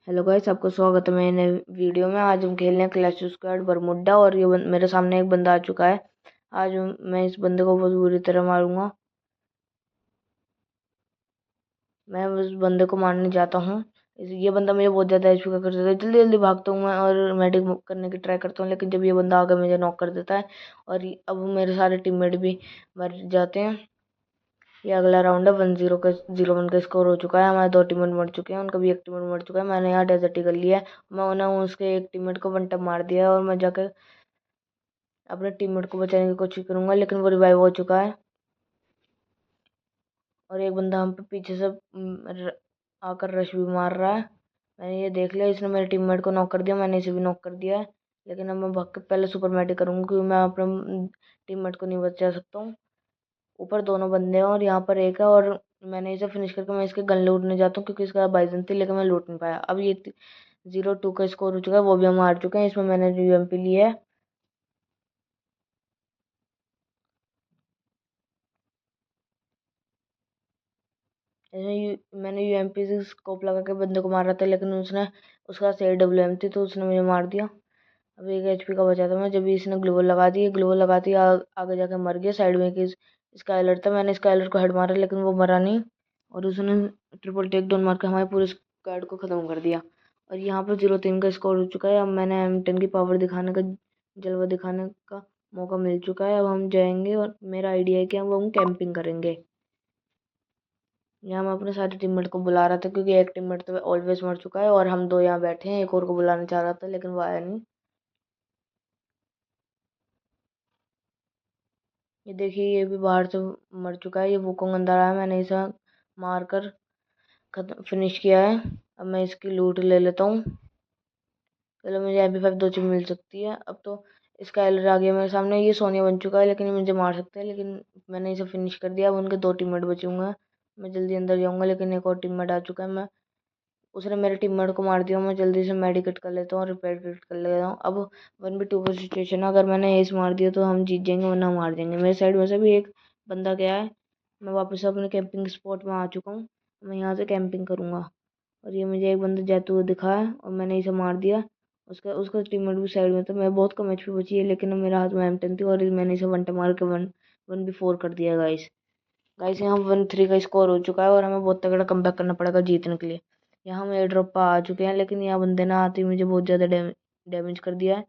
Hello guys, आपका स्वागत है मेरे नए वीडियो में। आज हम खेल रहे हैं क्लैश स्क्वाड बरमुडा और मेरे सामने एक बंदा आ चुका है। आज मैं इस बंदे को बहुत बुरी तरह मारूंगा। मैं उस बंदे को मारने जाता हूँ। ये बंदा मुझे बहुत ज़्यादा एचपी का कर देता है। जल्दी जल्दी भागता हूँ मैं और मेडिक करने की ट्राई करता हूँ, लेकिन जब ये बंदा आकर मुझे नॉक कर देता है और अब मेरे सारे टीममेट भी मर जाते हैं। ये अगला राउंड है। 0-1 का स्कोर हो चुका है। हमारे 2 टीममेट मर चुके हैं, उनका भी एक टीममेट मर चुका है। मैंने यहाँ डेजर्ट ईगल लिया है। मैंने उसके एक टीममेट को वन टैप मार दिया है और मैं जाकर अपने टीममेट को बचाने की कोशिश करूंगा, लेकिन वो रिवाइव हो चुका है। और एक बंदा हम पे पीछे से आकर रश भी मार रहा है। मैंने ये देख लिया, इसने मेरे टीममेट को नॉक कर दिया, मैंने इसे भी नॉक कर दिया है। लेकिन अब मैं भाग के पहले सुपर मैटिक करूंगा, क्योंकि मैं अपने टीममेट को नहीं बचा सकता हूँ। ऊपर दोनों बंदे हैं और यहाँ पर एक है, और मैंने इसे फिनिश करके मैं इसके गन लूटने जाता हूँ, क्योंकि इसका बाइजन थी, लेकिन मैं लूट नहीं पाया। अब ये 0-2 का स्कोर हो चुका है, वो भी हम हार चुके हैं। इसमें मैंने यूएमपी लिया है। मैंने यूएमपी से स्कोप लगा के बंदे को मारा था, लेकिन उसने उसका से डब्ल्यू एम थी, तो उसने मुझे मार दिया। अब 1 एचपी का बचा था मैं, जब इसने ग्लोवल लगा दी। ग्लोवल लगाती आगे जाके मर गया। साइड में एक स्काइलर था, मैंने स्काइलर को हेड मारा, लेकिन वो मरा नहीं, और उसने ट्रिपल टेक डाउन मार के हमारे पूरे स्क्वाड को खत्म कर दिया। और यहाँ पर 0-3 का स्कोर हो चुका है। अब मैंने M10 की पावर दिखाने का, जलवा दिखाने का मौका मिल चुका है। अब हम जाएंगे और मेरा आइडिया है कि हम कैंपिंग करेंगे। यहाँ मैं अपने सारे टीममेट को बुला रहा था, क्योंकि एक टीममेट तो ऑलवेज मर चुका है और हम 2 यहाँ बैठे हैं। एक और को बुलाना चाह रहा था, लेकिन वो आया नहीं। ये देखिए, ये भी बाहर से मर चुका है। ये वुकोंग अंदर आया, मैंने इसे मारकर खत्म फिनिश किया है। अब मैं इसकी लूट ले लेता हूँ। चलो, मुझे MP5 2 चीज मिल सकती है। अब तो स्काइलर आ गया मेरे सामने। ये सोनिया बन चुका है, लेकिन ये मुझे मार सकता है, लेकिन मैंने इसे फिनिश कर दिया। अब उनके 2 टीममेट बचे हुए हैं। मैं जल्दी अंदर जाऊंगा, लेकिन एक और टीममेट आ चुका है। उसने मेरे टीममेट को मार दिया। मैं जल्दी से मेडिकेट कर लेता हूँ और रिपेयर किट कर लेता हूँ। अब 1v2 का सिचुएशन है। अगर मैंने एस मार दिया तो हम जीत जाएंगे, वरना हम हार जाएंगे। मेरे साइड में से भी एक बंदा गया है। मैं वापस अपने कैंपिंग स्पॉट में आ चुका हूँ। मैं यहाँ से कैंपिंग करूँगा। और ये मुझे एक बंदा जाते हुए दिखा है और मैंने इसे मार दिया। उसका उसका टीममेट भी साइड में था। मैं बहुत कम एचपी बची है, लेकिन मेरे हाथ में M10 थी और मैंने इसे वन मार के 1v4 कर दिया। गाइस गाइस यहाँ 1-3 का स्कोर हो चुका है और हमें बहुत तगड़ा कमबैक करना पड़ेगा जीतने के लिए। यहाँ हम एयर ड्रॉप पर आ चुके हैं, लेकिन यहाँ बंदे ने आते ही मुझे बहुत ज़्यादा डैमेज कर दिया है।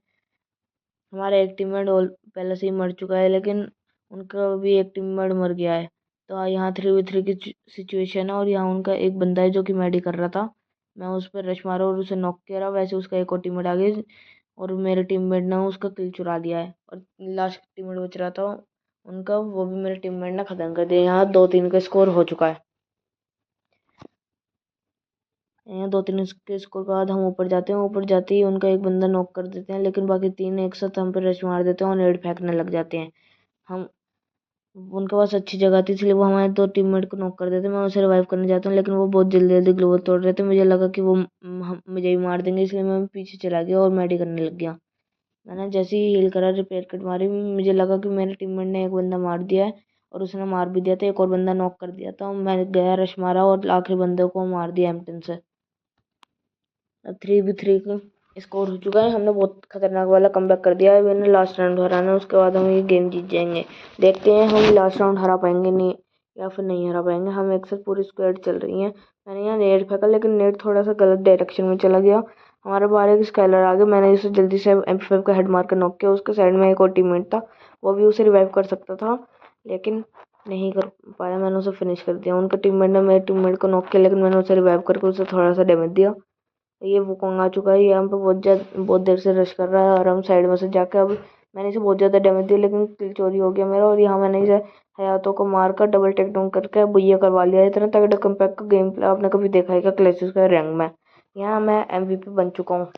हमारा एक टीममेट पहले से ही मर चुका है, लेकिन उनका भी एक टीममेट मर गया है। तो यहाँ 3v3 की सिचुएशन है और यहाँ उनका एक बंदा है जो कि मेडी कर रहा था। मैं उस पर रश मारा और उसे नॉक किया। वैसे उसका एक और टीममेट आ गया और मेरे टीममेट ने उसका किल चुरा लिया है, और लास्ट टीममेट बच रहा था उनका, वो भी मेरे टीममेट ने खत्म कर दिया। यहाँ 2-3 का स्कोर हो चुका है। यहाँ 2-3 के स्कोर के बाद हम ऊपर जाते हैं। ऊपर जाते ही उनका एक बंदा नॉक कर देते हैं, लेकिन बाकी 3 एक साथ हम पे रश मार देते हैं और नेड फेंकने लग जाते हैं। हम उनके पास अच्छी जगह थी, इसलिए वो हमारे 2 टीममेट को नॉक कर देते। मैं उसे रिवाइव करने जाता हूँ, लेकिन वो बहुत जल्दी जल्दी ग्लोवल तोड़ रहे थे। मुझे लगा कि वो मुझे भी मार देंगे, इसलिए मैं पीछे चला गया और मेडी करने लग गया। मैंने जैसे ही हील करा, रिपेयर किट मारी, मुझे लगा कि मेरे टीममेट ने एक बंदा मार दिया है, और उसने मार भी दिया था। एक और बंदा नॉक कर दिया था। मैं गया, रश मारा और आखिरी बंदे को मार दिया M10 से। अब 3v3 का स्कोर हो चुका है। हमने बहुत खतरनाक वाला कमबैक कर दिया है। मैंने लास्ट राउंड हराना है, उसके बाद हम ये गेम जीत जाएंगे। देखते हैं हम लास्ट राउंड हरा पाएंगे नहीं, या फिर नहीं हरा पाएंगे। हम एक साथ पूरी स्क्वाड चल रही है। मैंने यहाँ नेट फेंका, लेकिन नेट थोड़ा सा गलत डायरेक्शन में चला गया। हमारे बाहर एक स्काइलर आ गया। मैंने इसे जल्दी से MP5 का हेड मार कर नॉक किया। उसके साइड में एक और टीममेट था, वो भी उसे रिवाइव कर सकता था, लेकिन नहीं कर पाया। मैंने उसे फिनिश कर दिया। उनके टीममेट ने मेरे टीममेट को नॉक किया, लेकिन मैंने उसे रिवाइव करके उसे थोड़ा सा डैमेज दिया। ये वुकोंग आ चुका है। ये हम पे बहुत देर से रश कर रहा है, और हम साइड में से जाके अब मैंने इसे बहुत ज़्यादा डैमेज दिया, लेकिन किल चोरी हो गया मेरा। और यहाँ मैंने इसे हयातों को मारकर डबल टेक डाउन करके बुइया करवा लिया। इतना तगड़ा कम्पैक्ट का गेम प्ले आपने कभी देखा है क्या क्लैशेस का रैंक में? यहाँ मैं MVP बन चुका हूँ।